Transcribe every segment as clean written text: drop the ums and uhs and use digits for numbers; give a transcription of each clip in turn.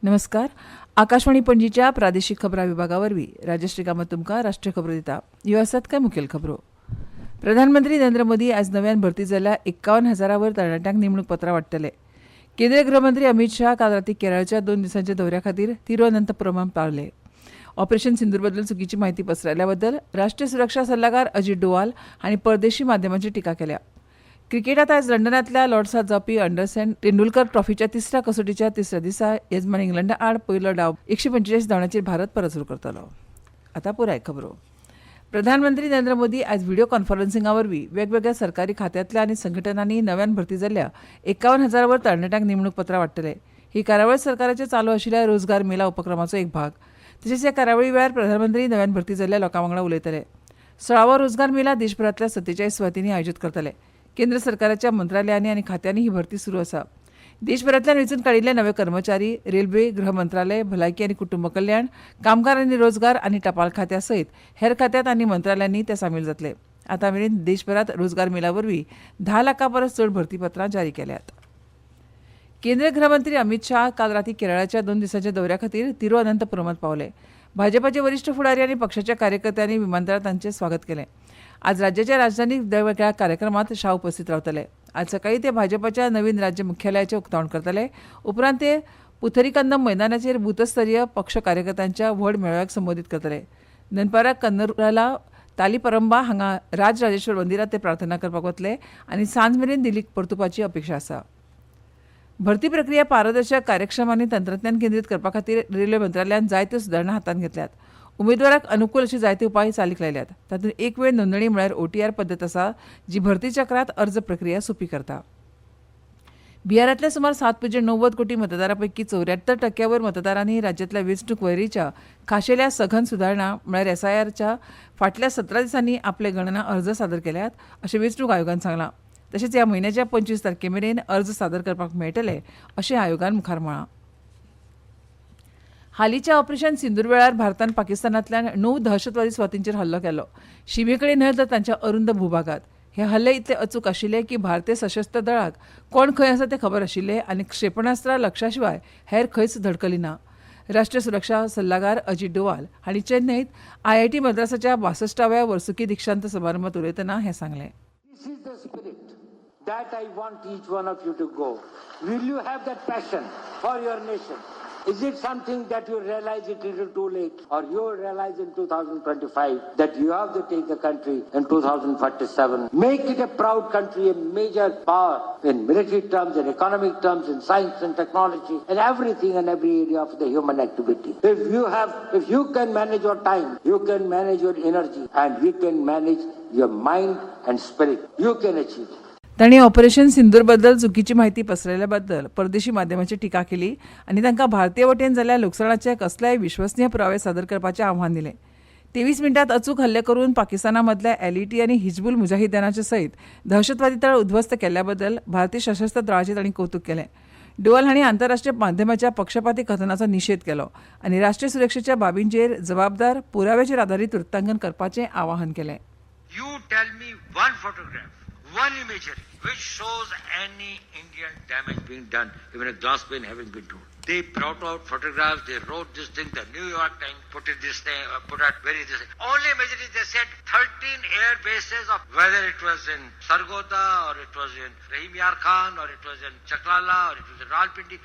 नमस्कार. आकाशवाणी पणजीच्या प्रादेशीक खबरां विभागावरवीं राजश्री कामत तुमकां राष्ट्रीय खबरो दिता. ह्यो आसात कांय मुखेल खबरो. प्रधानमंत्री नरेंद्र मोदी आज नव्यान भरती जाल्ल्या 51,000 वयर तरणाट्यांक नेमणूक पत्रां वांटतले. केंद्रीय गृहमंत्री अमित शाह काल रातीं केरळच्या 2 दिसांच्या दौऱ्या खातीर तिरुअनंतपुरमांत पावले. ऑपरेशन सिंदूर बद्दल चुकीची माहिती पसरयल्या बद्दल राष्ट्रीय सुरक्षा सल्लागार अजित डोवाल हांणी परदेशी माध्यमांची टिका केल्या. क्रिकेटात आज लंडनांतल्या लॉर्ड्सांत जावपी अंडरसन तेंडुलकर ट्रॉफीच्या तिसऱ्या कसोटीच्या तिसऱ्या दिसा येजमान इंग्लंडा आड पयलो डाव 145 धांवड्यांचेर भारत परत सुरू करतलो. आतां पुराय खबरो. प्रधानमंत्री नरेंद्र मोदी आज व्हिडिओ कॉन्फरन्सिंगा वरवीं वेगवेगळ्या सरकारी खात्यांतल्या आनी संघटनांनी नव्यान भरती जाल्ल्या 51,000 वयर तरणाट्यांक नेमणूक पत्रां वांटतले. ही कार्यावळ सरकाराचे चालू आशिल्ल्या रोजगार मेला उपक्रमाचो एक भाग. तशेंच ह्या कार्यावळी वेळार प्रधानमंत्री नव्यान भरती जाल्ल्या लोकां वांगडा उलयतले. 16वो रोजगार मेला देशभरांतल्या 47 सुवातींनी आयोजीत करतले. केंद्र सरकाराच्या मंत्रालयांनी आनी खात्यांनी ही भरती सुरू आसा. देशभरांतल्यान वेंचून काडिल्ले नवे कर्मचारी रेल्वे, गृह मंत्रालय, भलायकी आनी कुटुंब कल्याण, कामगार आनी रोजगार आनी टपाल खात्या सयत हेर खात्यांत आनी मंत्रालयांनी ते सामील जातले. आतां मेरेन देशभरांत रोजगार मेला वरवीं 10 लाखां परस चड भरती पत्रां जारी केल्यात. केंद्रीय गृहमंत्री अमित शाह काल रातीं केरळाच्या 2 दिसांच्या दौऱ्या खातीर तिरुअनंतपुरमांत पावले. भाजपाचे वरिश्ठ फुडारी आनी पक्षाच्या कार्यकर्त्यांनी विमानतळार तांचे स्वागत केलें. आज राज्याच्या राजधानीत वेगवेगळ्या कार्यक्रमांत शाह उपस्थित रावतले. आज सकाळीं ते भाजपाच्या नवीन राज्य मुख्यालयाचें उक्तावण करतले. उपरांत ते पुथरीकंदम मैदानाचेर बूथस्तरीय पक्ष कार्यकर्त्यांच्या व्हड मेळाव्याक संबोधीत करतले. दनपारां कन्नूरला तालीपरंबा हांगा राजराजेश्वर मंदिरांत ते प्रार्थना करपाक वतले आनी सांज मेरेन दिल्लीक परतुवपाची अपेक्षा आसा. भरती प्रक्रिया पारदर्शक, कार्यक्षम आनी तंत्रज्ञान केंद्रीत करपा खातीर रेल्वे मंत्रालयान जायत्यो सुदारणा हातांत घेतल्यात. उमेदवाराक अनुकूल अशी जायते उपाय चालीक लायल्यात. तातूंत एक वेळ नोंदणी म्हळ्यार OTR पद्दत आसा, जी भरती चक्रांत अर्ज प्रक्रिया सोपी करता. बिहारांतल्या सुमार 7.90 कोटी मतदारां पैकी 74% वयर मतदारांनी राज्यांतल्या वेंचणूक वैरीच्या खाशेल्या सघन सुदारणा म्हळ्यार SIRच्या फाटल्या 17 दिसांनी आपले गणना अर्ज सादर केल्यात, अशें वेंचणूक आयोगान सांगलां. तशेंच ह्या म्हयन्याच्या 25 तारखे मेरेन अर्ज सादर करपाक मेळटले अशें आयोगान मुखार म्हळां. हालींच्या ऑपरेशन सिंदूर वेळार भारतान पाकिस्तानांतल्यान 9 दहशतवादी सुवातींचेर हल्लो केलो. शिमेकडेन न्हय तर तांच्या अरुंद भूभागात. हे हल्ले इतले अचूक आशिल्ले की भारतीय सशस्त्र दळाक कोण खंय आसा तें खबर आशिल्लें आनी क्षेपणास्त्रां लक्षा शिवाय हेर खंयच धडकली ना. राष्ट्रीय सुरक्षा सल्लागार अजित डोवाल हांणी चेन्नईत IIT मद्रासाच्या 62व्या वर्सुकी दीक्षांत समारंभात उलयतना हें सांगलें. That I want each one of you to go. Will you have that passion for your nation? Is it something that you realize it a little too late, or you realize in 2025 that you have to take the country in 2047? Make it a proud country, a major power in military terms, in economic terms, in science and technology, and everything and every area of the human activity. If you can manage your time, you can manage your energy, and you can manage your mind and spirit, you can achieve it. तांणी operation सिंदूर बद्दल चुकीची माहिती पसरयल्या बद्दल परदेशी माध्यमांची टिका केली आनी तांकां भारतीय वटेन जाल्ल्या लुकसाणाचे कसलेय विश्वसनीय पुरावे सादर करपाचें आव्हान दिलें. 23 मिनटांत अचूक हल्ले करून पाकिस्ताना मदल्या LET आनी हिजबुल मुजाहिद्दीनाचे सयत दहशतवादी तळ उध्वस्त केल्ल्या बद्दल भारतीय सशस्त्र दळाचें तांणी कौतुक केलें. डोवाल हांणी आंतरराष्ट्रीय माध्यमाच्या पक्षपाती कथनाचो निशेध केलो आनी राष्ट्रीय सुरक्षेच्या बाबींचेर जबाबदार पुराव्याचेर आदारीत वृत्तांकन करपाचें आवाहन केलें. You tell me one photograph, one imagery which shows any Indian damage being done, even a glass pane having been torn. They brought out photographs, they wrote this thing, the New York Times put it this thing, put out very this thing. Only imagery they said 13 air bases of whether it was in Sargodha or it was in Rahim Yar Khan or it was in Chaklala or it was in Rawalpindi.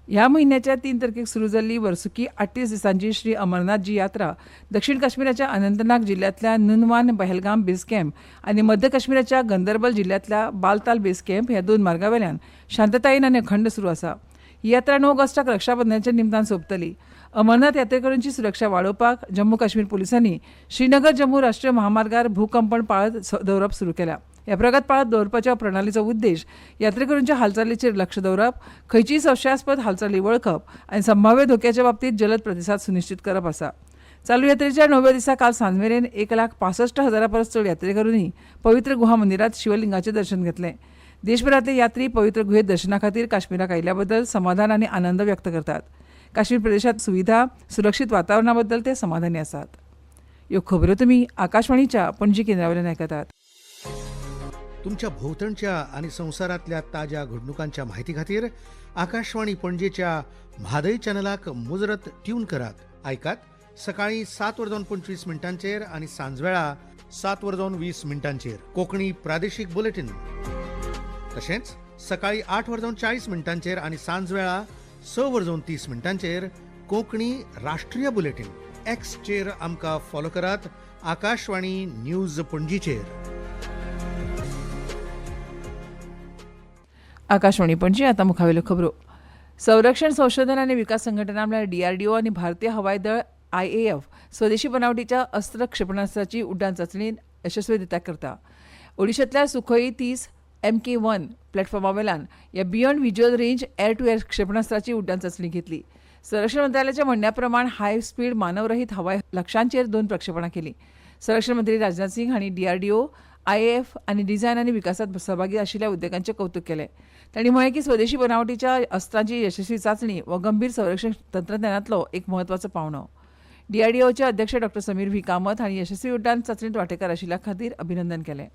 ह्या म्हयन्याच्या 3 तारखेक सुरू जाल्ली वर्सुकी 38 दिसांची श्री अमरनाथजी यात्रा दक्षिण काश्मीराच्या अनंतनाग जिल्ल्यांतल्या नुनवान पहलगाम बेस कॅम्प आनी मध्य काश्मीराच्या गंदरबल जिल्ल्यांतल्या बालताल बेस कॅम्प ह्या 2 मार्गावेल्यान शांततायेन आनी अखंड सुरू आसा. ही यात्रा 9 ऑगस्टाक रक्षाबंधनाच्या निमतान सोंपतली. अमरनाथ यात्रेकरूंची सुरक्षा वाडोवपाक जम्मू काश्मीर पुलिसांनी श्रीनगर जम्मू राष्ट्रीय महामार्गार भूकंपन पाळत दवरप सुरू केल्या. ह्या प्रगत पाळत दवरपाच्या प्रणालीचो उद्देश यात्रेकरूंच्या हालचालीचेर लक्ष दवरप, खंयचीय संशयास्पद हालचाली वळखप आनी संभाव्य धोक्याच्या बाबतींत जलद प्रतिसाद सुनिश्चित करप आसा. चालू यात्रेच्या 9व्या दिसा काल सांजमेरेन 1,65,000 परस चड यात्रेकरूंनी पवित्र गुहा मंदिरांत शिवलिंगाचें दर्शन घेतलें. देशभरांतले यात्री पवित्र गुहेत दर्शना खातीर काश्मीराक आयिल्ल्या बद्दल समाधान आनी आनंद व्यक्त करतात. काश्मीर प्रदेशांत सुविधा, सुरक्षीत वातावरणा बद्दल ते समाधानी आसात. ह्यो खबरो तुमी आकाशवाणीच्या पणजी केंद्रावयल्यान आयकतात. तुमच्या भोवतणच्या आणि संसारातल्या ताज्या घडणुकांच्या माहिती खातीर आकाशवाणी पणजेच्या म्हादय चॅनलाक मुजरत ट्यून करात. ऐकात सकाळी 7:25 आणि सांजवेळा 7:20 कोंकणी प्रादेशीक बुलेटिन. तशेंच सकाळी 8:40 आणि सांजवेळा 6:30 कोंकणी राष्ट्रीय बुलेटिन. एक्सचेर आमकां फॉलो करात. आकाशवाणी न्यूज पणजीचेर. आकाशवाणी पणजी आतां मुखावेल्यो खबरो. संरक्षण संशोधन आनी विकास संघटना म्हळ्यार DRDO आनी भारतीय हवाई दळ IAF स्वदेशी बनावटीच्या अस्त्र क्षेपणास्त्राची उड्डाण चांचणी यशस्वीरित्या करता. ओडिशांतल्या सुखोई 30 MK1 प्लॅटफॉर्मावेल्यान ह्या beyond visual range air to air क्षेपणास्त्राची उड्डाण चांचणी घेतली. संरक्षण मंत्रालयाच्या म्हणण्या प्रमाण हाय स्पीड मानवरहित हवाई लक्ष्यांचेर 2 प्रक्षेपणां केली. संरक्षण मंत्री राजनाथ सिंग हांणी DRDO, IAF आनी डिझायन आनी विकासांत सहभागी आशिल्ल्या उद्देगांचें कौतुक केलें. तांणी म्हळें की स्वदेशी बनावटीच्या अस्त्रांची यशस्वी चांचणी हो गंभीर संरक्षण तंत्रज्ञानांतलो एक म्हत्वाचो पावंडो. DRDOचे अध्यक्ष डॉ. समीर व्ही कामत हांणी यशस्वी उड्डाण चांचणीत वांटेकार आशिल्ल्या खातीर अभिनंदन केलें.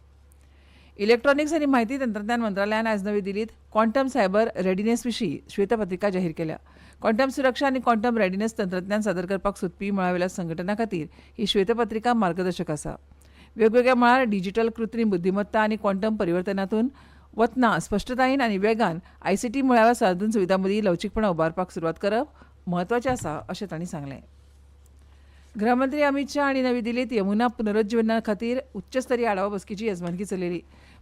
इलेक्ट्रॉनिक्स आनी म्हायती तंत्रज्ञान मंत्रालयान आयज नवी दिल्लींत क्वांटम सायबर रेडिनेस विशीं श्वेतपत्रिका जाहीर केल्या. क्वांटम सुरक्षा आनी क्वांटम रेडिनेस तंत्रज्ञान सादर करपाक सोदपी मळावेल्या संघटनां खातीर ही श्वेतपत्रिका मार्गदर्शक आसा. वेगवेगळ्या मळार डिजिटल कृत्रीम बुद्धिमत्ता आनी क्वांटम परिवर्तनातून वतना स्पश्टतायेन आनी वेगान ICT मुळाव्या साधन सुविधां मदीं लवचीकपणां उबारपाक सुरवात करप म्हत्वाचें आसा अशें तांणी सांगलें. गृहमंत्री अमित शाह हांणी नवी दिल्लींत यमुना पुनरुज्जीवना खातीर उच्चस्तरीय आढावा बसकेची येजमानकी चलयली.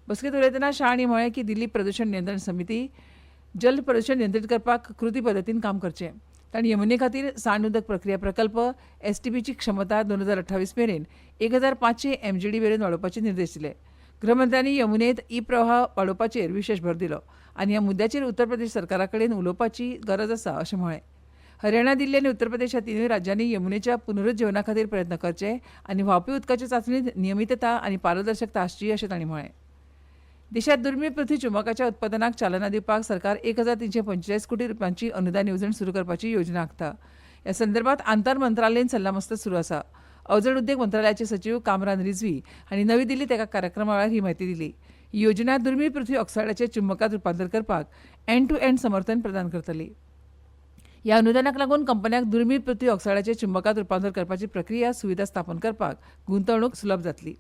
बसकेंत उलयतना शाह हांणी म्हळें की दिल्ली प्रदूशण नियंत्रण समिती जल प्रदूशण नियंत्रीत करपाक कृती पद्दतीन काम करचें. तांणी यमुने खातीर सांड उदक प्रक्रिया प्रकल्प STPची क्षमता 2028 मेरेन 1500 MGD मेरेन वाडोवपाचे निर्देश दिले. गृहमंत्र्यांनी यमुनेंत प्रवाह वाडोवपाचेर विशेष भर दिलो आनी ह्या मुद्द्याचेर उत्तर प्रदेश सरकारा कडेन उलोवपाची गरज आसा अशें म्हळें. हरियाणा, दिल्ली आनी उत्तर प्रदेश ह्या तिनूय राज्यांनी यमुनेच्या पुनरुज्जीवना खातीर प्रयत्न करचे आनी व्हांवपी उदकाचे चांचणीत नियमितता आनी पारदर्शकता आसची अशें तांणी म्हळें. देशांत दुर्मीळ पृथ्वी चुंबकाच्या उत्पादनाक चालना दिवपाक सरकार 1345 कोटी रुपयांची अनुदान येवजण सुरू करपाची योजना आंखता. ह्या संदर्भांत आंतर मंत्रालयीन सल्लामसलत सुरू आसा. अवजड उद्देग मंत्रालयाचे सचिव कामरान रिझवी हांणी नवी दिल्लींत एका कार्यक्रमा वेळार ही म्हायती दिली. ही योजना दुर्मीळ पृथ्वी ऑक्सायडाचे चुंबकात रुपांतर करपाक एंड टू एंड समर्थन प्रदान करतली. ह्या अनुदानाक लागून कंपन्यांक दुर्मीळ पृथ्वी ऑक्सायडाचे चुंबकात रुपांतर करपाची प्रक्रिया सुविधा स्थापन करपाक गुंतवणूक सुलभ जातली.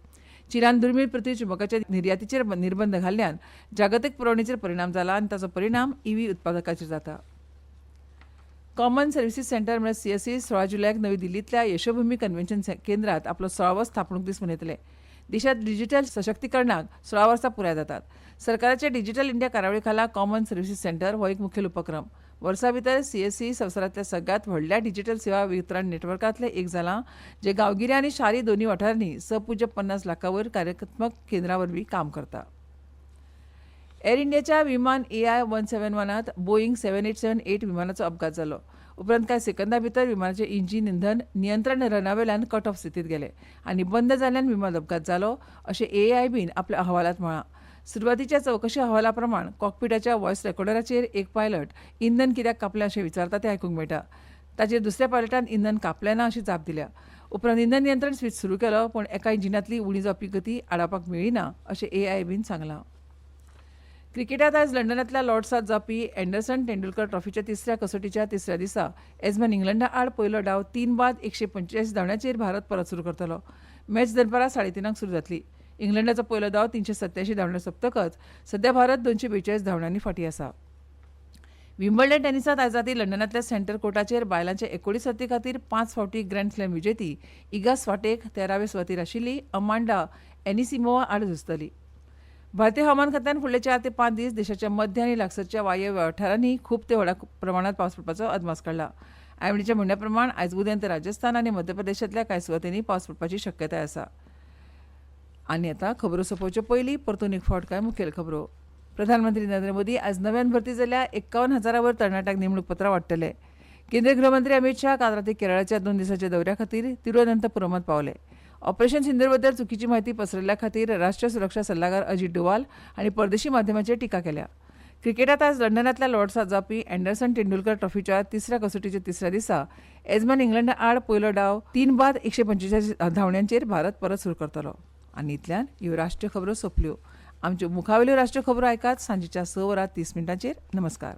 चीनान दुर्मीळ पृथ्वी चुंबकाच्या निर्यातीचेर निर्बंध घाल्ल्यान जागतीक पुरवणीचेर परिणाम जाला आनी ताचो परिणाम EV उत्पादकांचेर जाता. कॉमन सर्व्हिसीस सेंटर म्हळ्यार CSE 16 जुलयाक नवी दिल्लींतल्या यशोभूमी कन्व्हेन्शन केंद्रांत आपलो 16वो स्थापणूक दीस मनयतले. देशांत डिजिटल सशक्तीकरणाक 16 वर्सां पुराय जातात. सरकाराच्या डिजिटल इंडिया कार्यावळी खाला कॉमन सर्व्हिसीस सेंटर हो एक मुखेल उपक्रम. वर्सा भितर CSE संवसारांतल्या सगळ्यांत व्हडल्या डिजिटल सेवा वितरण नेटवर्कांतलें एक जालां, जे गांवगिऱ्या आनी शारी दोनूय वाठारांनी 6.50 लाखां वयर कार्यात्मक केंद्रां वरवीं काम करता. एअर इंडियाच्या विमान AI-171त बोईंग 7878 विमानाचो अपघात जालो. उपरांत कांय सेकंदां भितर विमानाचें इंजीन इंधन नियंत्रण रनावेल्यान कट ऑफ स्थितींत गेलें आनी बंद जाल्ल्यान विमान अपघात जालो अशें AIBन आपल्या अहवालांत म्हळां. सुरवातीच्या चवकशी अहवाला प्रमाण कॉकपिटाच्या व्हॉयस रेकॉर्डराचेर एक पायलट इंधन कित्याक कापलें अशें विचारता तें आयकूंक मेळटा. ताचेर दुसऱ्या पायलटान इंधन कापलें ना अशी जाप दिल्या. उपरांत इंधन नियंत्रण स्विच सुरू केलो पूण एका इंजिनांतली उणी जावपी गती आडावपाक मेळ्ळी ना अशें AIBन सांगलां. क्रिकेटांत आयज लंडनांतल्या लॉर्ड्सांत जावपी अँडरसन तेंडुलकर ट्रॉफीच्या तिसऱ्या कसोटीच्या तिसऱ्या दिसा येजमान इंग्लंडा आड पयलो डाव 3 बाद 145 धांवड्यांचेर भारत परत सुरू करतलो. मॅच दनपारां 3:30 सुरू जातली. इंग्लंडाचो पयलो डाव 387 धांवड्यो सोंपतकच सध्या भारत 242 धांवड्यांनी फाटीं आसा. विम्बल्डन टेनिसांत आयज रातीं लंडनांतल्या सेंटर कोर्टाचेर बायलांचे 19 सर्ती खातीर 5 फावटी ग्रँड स्लॅम विजेती इगा स्वाटेक 13वे सुवातेर आशिल्ली अमांडा एनिसिमोवा आड झुजतली. भारतीय हवामान खात्यान फुडले 4 ते 5 दीस देशाच्या मध्य आनी लागसारच्या वायव्य वाठारांनी खूब ते व्हड प्रमाणात पावस पडपाचो अदमास काडला. आयएमडीच्या म्हणण्या प्रमाण आयज उदेंत राजस्थान आनी मध्य प्रदेशांतल्या कांय सुवातींनी पावस पडपाची शक्यताय आसा. आनी आतां खबरो सोंपोवचे पयलीं परतून एक फावट कांय मुखेल खबरो. प्रधानमंत्री नरेंद्र मोदी आयज नव्यान भरती जाल्ल्या 51,000 वयर तरणाट्यांक नेमणूक पत्रां वांट्टले. केंद्रीय गृहमंत्री अमित शाह काल रातीं केरळाच्या 2 दिसांच्या दौऱ्या खातीर तिरुअनंतपुरमांत पावले. ऑपरेशन सिंदूर बद्दल चुकीची म्हायती पसरयल्ल्या खातीर राष्ट्रीय सुरक्षा सल्लागार अजीत डोवाल हांणी परदेशी माध्यमांचेर टिका केल्या. क्रिकेटांत आयज लंडनांतल्या लॉर्ड्सांत जावपी अँडरसन तेंडुलकर ट्रॉफीच्या तिसऱ्या कसोटीच्या तिसऱ्या दिसा येजमान इंग्लंडा आड पयलो डाव 3 बाद 145 धांवड्यांचेर भारत परत सुरू करतलो. आनी इतल्यान ह्यो राष्ट्रीय खबरो सोंपल्यो. आमच्यो मुखावेल्यो राष्ट्रीय खबरो आयकात सांजेच्या 6:30 नमस्कार.